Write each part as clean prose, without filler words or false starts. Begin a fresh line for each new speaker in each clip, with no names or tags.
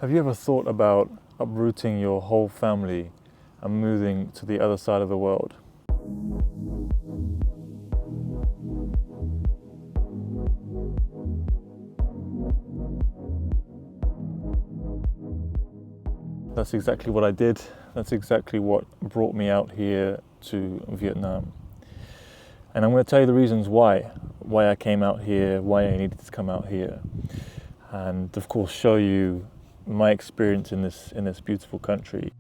Have you ever thought about uprooting your whole family and moving to the other side of the world? That's exactly what I did. That's exactly what brought me out here to Vietnam. And I'm going to tell you the reasons why I came out here, why I needed to come out here, and of course show you my experience in this beautiful country.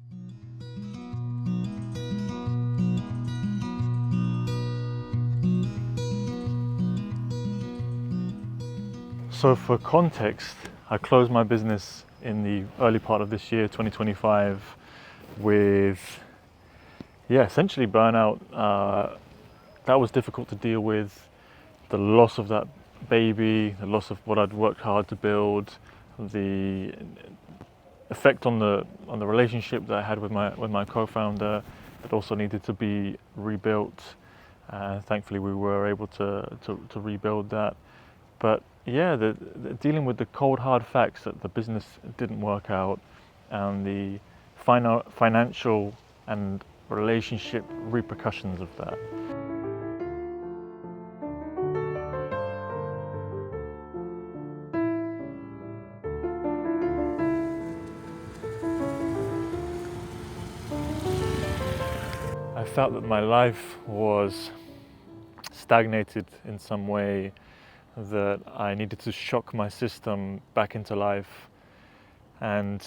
So for context, I closed my business in the early part of this year, 2025, with essentially burnout. That was difficult to deal with. The loss of that baby, the loss of what I'd worked hard to build, the effect on the relationship that I had with my co-founder that also needed to be rebuilt. Thankfully, we were able to rebuild that. But yeah, the dealing with the cold hard facts that the business didn't work out, and the financial and relationship repercussions of that. I felt that my life was stagnated in some way, that I needed to shock my system back into life and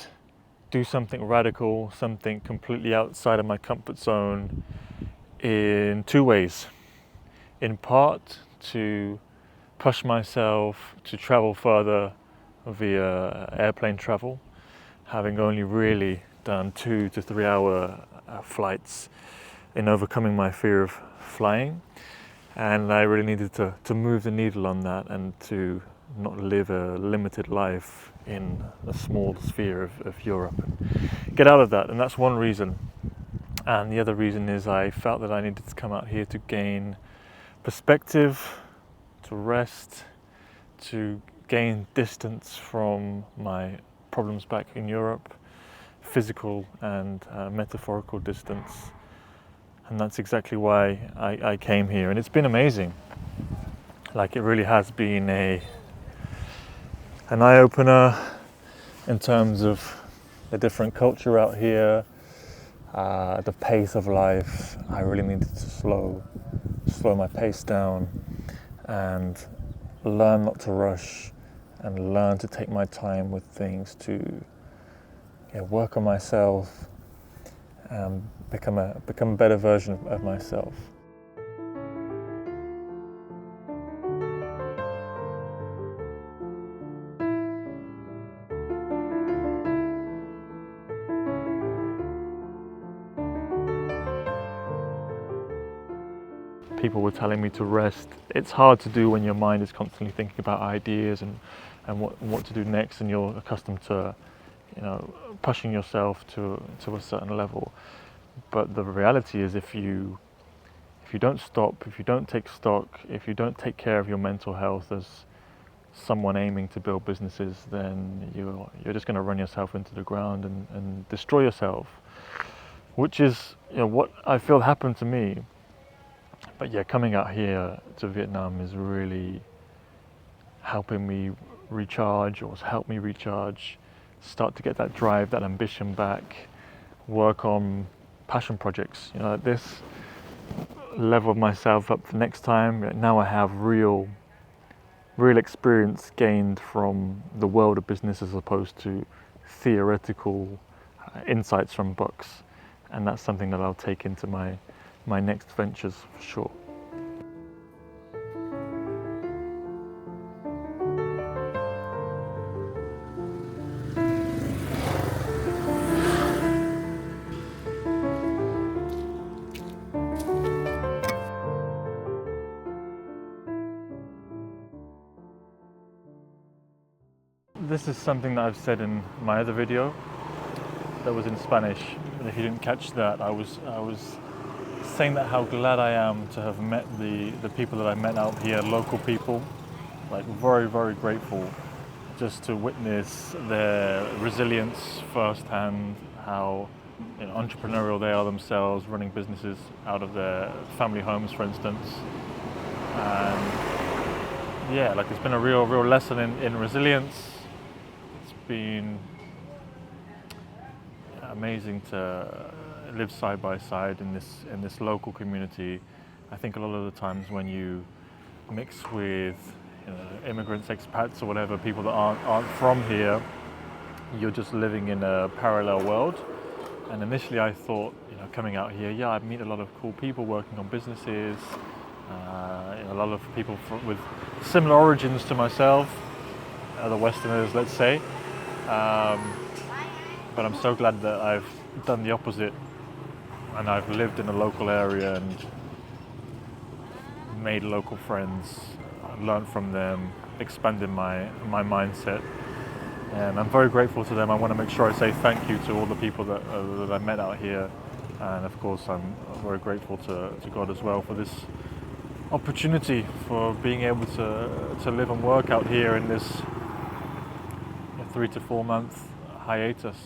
do something radical, something completely outside of my comfort zone in two ways. In part, to push myself to travel further via airplane travel, having only really done 2 to 3 hour flights in overcoming my fear of flying. And I really needed to move the needle on that and to not live a limited life in a small sphere of Europe and get out of that. And that's one reason. And the other reason is I felt that I needed to come out here to gain perspective, to rest, to gain distance from my problems back in Europe, physical and metaphorical distance. And that's exactly why I came here, and it's been amazing. Like, it really has been an eye-opener in terms of the different culture out here, the pace of life. I really needed to slow my pace down and learn not to rush and learn to take my time with things, to work on myself and become a better version of myself. People were telling me to rest. It's hard to do when your mind is constantly thinking about ideas and what to do next, and you're accustomed to pushing yourself to a certain level. But the reality is, if you don't stop, if you don't take stock, if you don't take care of your mental health as someone aiming to build businesses, then you're just going to run yourself into the ground and destroy yourself, which is what I feel happened to me. But yeah, coming out here to Vietnam is really helping me recharge, or has helped me recharge, start to get that drive, that ambition back, work on passion projects, at this level myself up for next time. Now I have real experience gained from the world of business, as opposed to theoretical insights from books, and that's something that I'll take into my next ventures for sure. This is something that I've said in my other video that was in Spanish, but if you didn't catch that, I was saying that how glad I am to have met the people that I met out here, local people, like very, very grateful just to witness their resilience firsthand, how entrepreneurial they are themselves, running businesses out of their family homes, for instance. And yeah, like it's been a real lesson in resilience. It's been amazing to live side by side in this local community. I think a lot of the times when you mix with immigrants, expats, or whatever, people that aren't from here, you're just living in a parallel world. And initially, I thought, coming out here, yeah, I'd meet a lot of cool people working on businesses, a lot of people with similar origins to myself, other Westerners, let's say. But I'm so glad that I've done the opposite, and I've lived in a local area and made local friends, learned from them, expanded my mindset. And I'm very grateful to them. I want to make sure I say thank you to all the people that I met out here. And of course, I'm very grateful to God as well for this opportunity, for being able to live and work out here in this 3 to 4 month hiatus.